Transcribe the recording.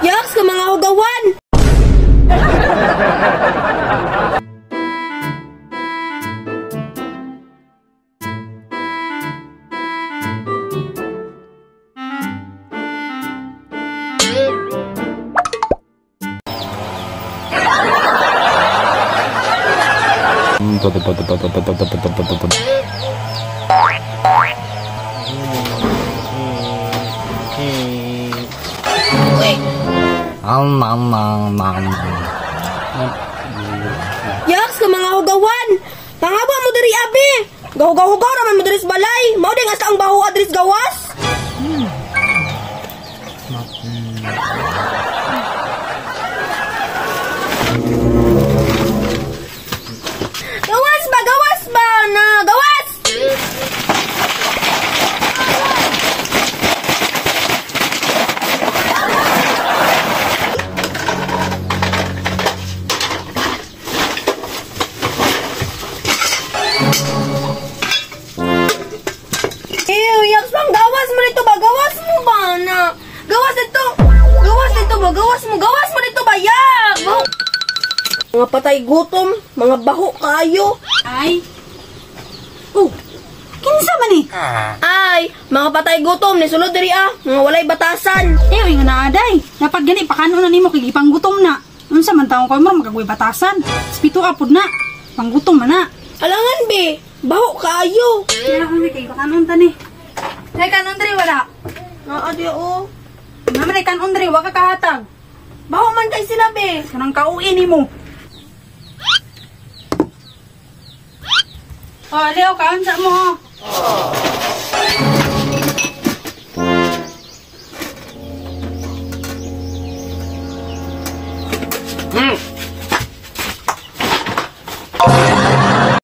Yaks ka mga ugawan! Yaks ka mga ugawan! Pangaba mo diri abi! Gahugaw-hugaw raman mo diri sa balay! Mao din asa ang baho adris gawas! Gawas ba! Gawas ba! Na! Gawas! Ew, yaks bang gawas mo dito ba? Gawas mo ba na? Gawas dito! Gawas dito ba? Gawas mo dito ba? Yak! Mga patay gutom, mga baho kayo. Ay. Oh, kinsa man ni? Ay, mga patay gutom ni sulod diri ah, mga walay batasan. Nga naaday. Dapat gani pakano na nimo kay ipanggutom na. Unsa man taong koy mo magagoy batasan? Spito apod na. Panggutom man na. Alangan be, baho kayo. Kaya kami kay bakanon tani. Nay kanon diri wala. Naa di o. Naman ay kanon diri wa ka kahatag. Baho man kay sila be. Kanang kauwi nimo. Oh, Leo, kaunsa mo.